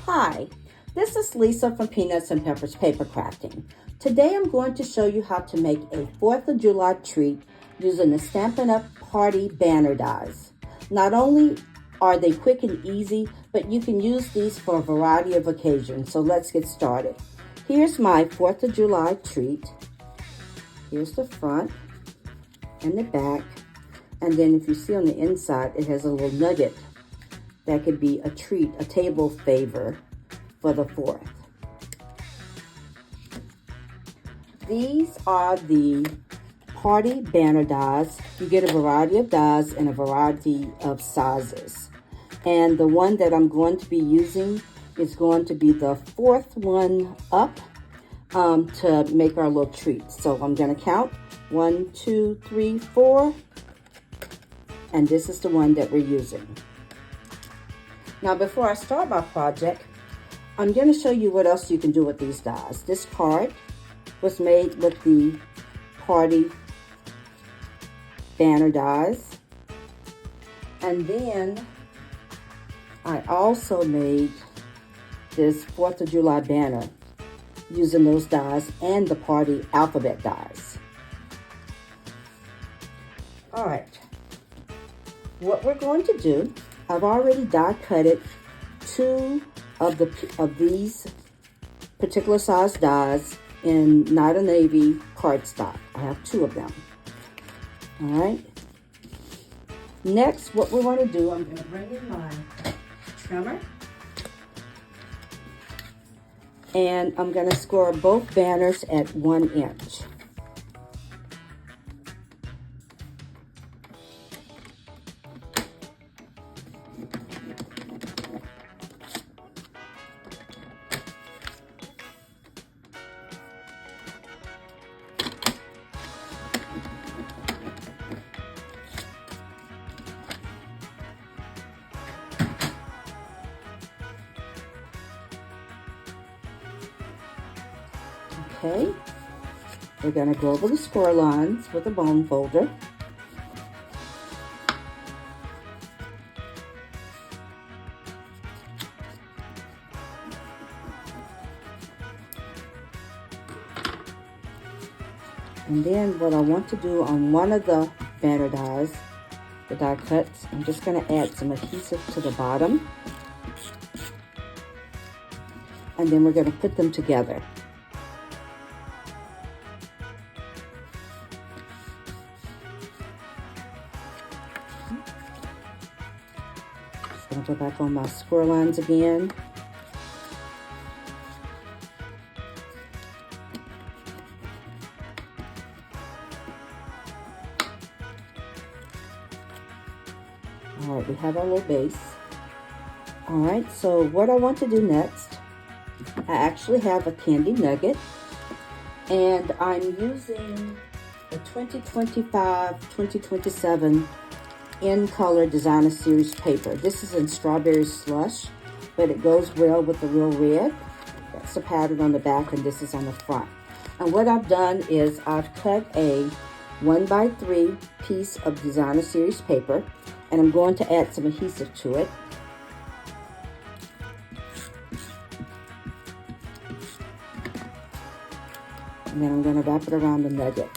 Hi, this is Lisa from Peanuts and Peppers Paper Crafting. Today I'm going to show you how to make a 4th of July treat using the Stampin' Up! Party banner dies. Not only are they quick and easy, but you can use these for a variety of occasions. So let's get started. Here's my 4th of July treat. Here's the front and the back. And then if you see on the inside, it has a little nugget. That could be a treat, a table favor for the 4th. These are the party banner dies. You get a variety of dies in a variety of sizes. And the one that I'm going to be using is going to be the 4th one up to make our little treat. So I'm going to count 1, 2, 3, 4. And this is the one that we're using. Now, before I start my project, I'm going to show you what else you can do with these dies. This card was made with the party banner dies. And then I also made this 4th of July banner using those dies and the party alphabet dies. All right. What we're going to do, I've already die cutted 2 of these particular size dies in Night of Navy cardstock. I have 2 of them. All right. Next, what we want to do, I'm going to bring in my trimmer. And I'm going to score both banners at 1 inch. Okay, we're going to go over the score lines with a bone folder. And then what I want to do on one of the banner dies, the die cuts, I'm just going to add some adhesive to the bottom. And then we're going to put them together. Go back on my square lines again. All right, we have our little base. All right, so what I want to do next, I actually have a candy nugget, and I'm using the 2025-2027 in color designer series paper. This is in strawberry slush, but it goes well with the real red. That's the pattern on the back, and this is on the front. And what I've done is I've cut a 1x3 piece of designer series paper, and I'm going to add some adhesive to it. And then I'm going to wrap it around the nugget.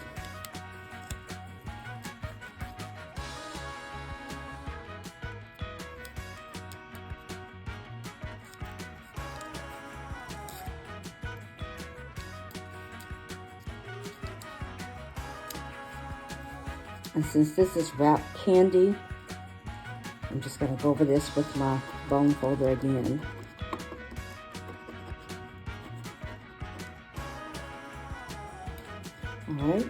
And since this is wrapped candy, I'm just going to go over this with my bone folder again. Alright,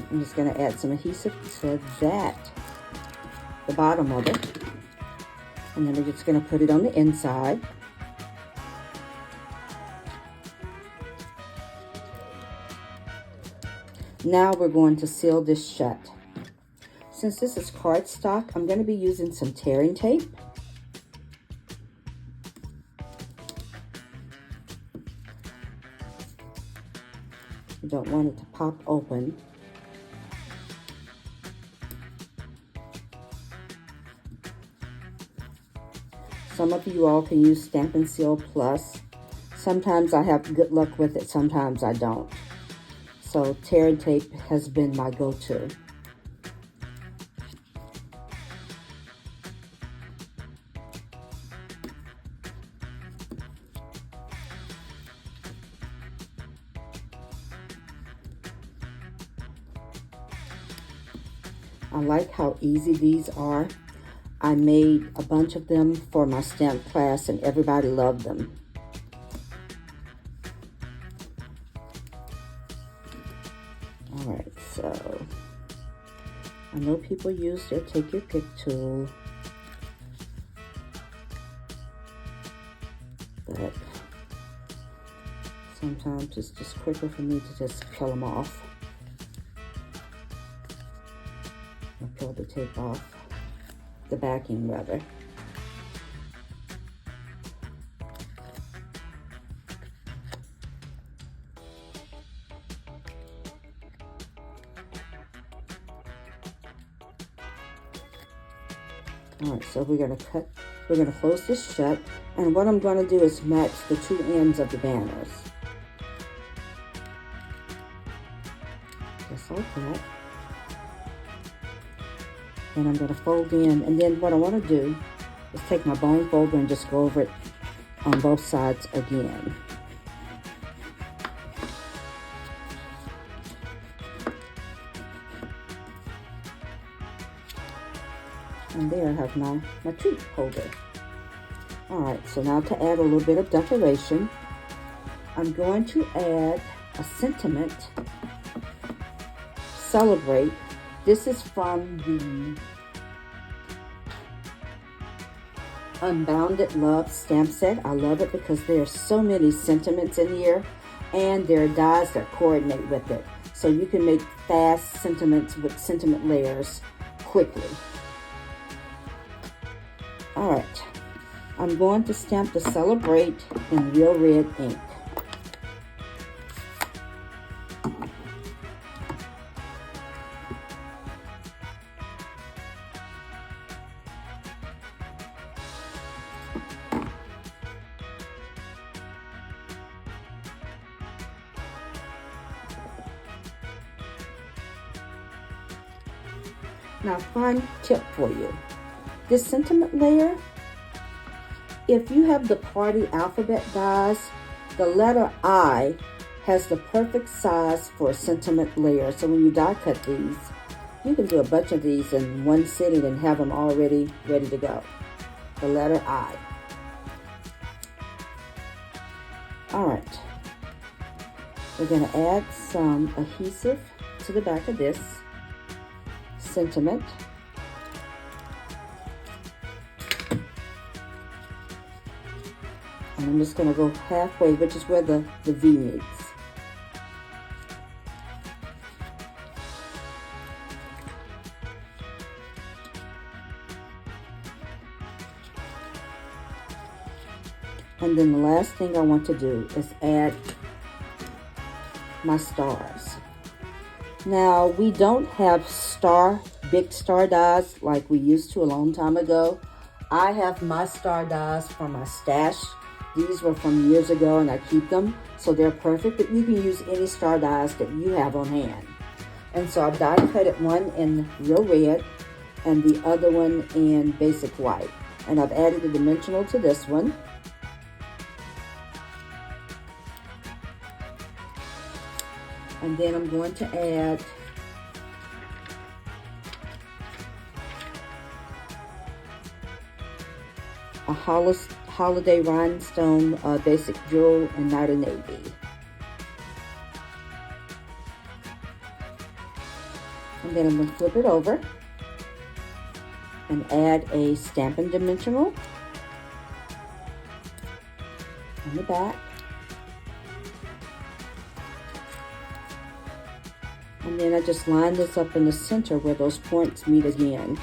I'm just going to add some adhesive to that, the bottom of it. And then we're just going to put it on the inside. Now we're going to seal this shut. Since this is cardstock, I'm going to be using some tearing tape. You don't want it to pop open. So some of you all can use Stampin' Seal Plus. Sometimes I have good luck with it, sometimes I don't. So tear and tape has been my go-to. I like how easy these are. I made a bunch of them for my stamp class and everybody loved them. All right, so I know people use their Take Your Pick tool, but sometimes it's just quicker for me to just peel them off. Or peel the tape off, the backing rather. All right, so we're gonna close this shut, and what I'm gonna do is match the two ends of the banners. Just like that. And I'm gonna fold in, and then what I wanna do is take my bone folder and just go over it on both sides again. And there I have my treat holder. All right, so now to add a little bit of decoration, I'm going to add a sentiment, Celebrate. This is from the Unbounded Love Stamp Set. I love it because there are so many sentiments in here, and there are dies that coordinate with it. So you can make fast sentiments with sentiment layers quickly. All right, I'm going to stamp the Celebrate in real red ink. Now, fun tip for you. This sentiment layer, if you have the party alphabet dies, the letter I has the perfect size for a sentiment layer. So when you die cut these, you can do a bunch of these in one sitting and have them already ready to go. The letter I. All right. We're going to add some adhesive to the back of this sentiment. And I'm just going to go halfway, which is where the V meets. And then the last thing I want to do is add my stars. Now, we don't have big star dies like we used to a long time ago. I have my star dies from my stash. These were from years ago and I keep them, so they're perfect, but you can use any star dies that you have on hand. And so I've die cutted one in real red and the other one in basic white. And I've added a dimensional to this one. And then I'm going to add a Holiday Rhinestone Basic Jewel in Night of Navy. And then I'm going to flip it over and add a Stampin' Dimensional on the back. And then I just line this up in the center where those points meet again.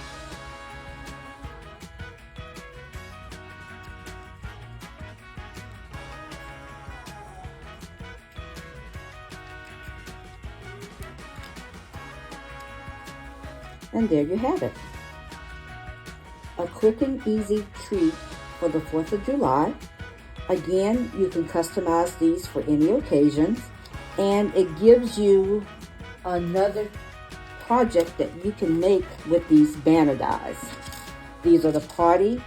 And there you have it. A quick and easy treat for the 4th of July. Again, you can customize these for any occasions, and it gives you another project that you can make with these banner dies. These are the party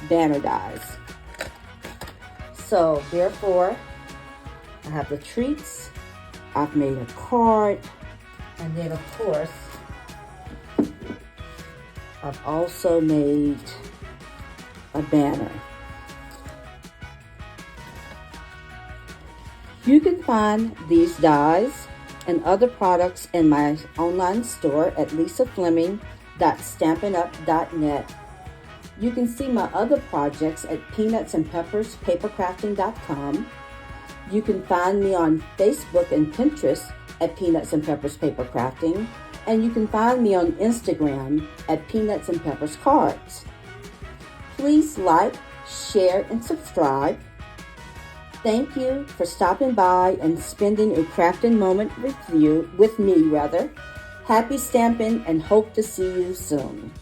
banner dies. So therefore, I have the treats, I've made a card, and then of course, I've also made a banner. You can find these dies and other products in my online store at lisafleming.stampinup.net. You can see my other projects at peanutsandpepperspapercrafting.com. You can find me on Facebook and Pinterest at Peanuts and Peppers Paper Crafting, and you can find me on Instagram at Peanuts and Peppers Cards. Please like, share, and subscribe. Thank you for stopping by and spending a crafting moment with me. Happy stamping and hope to see you soon.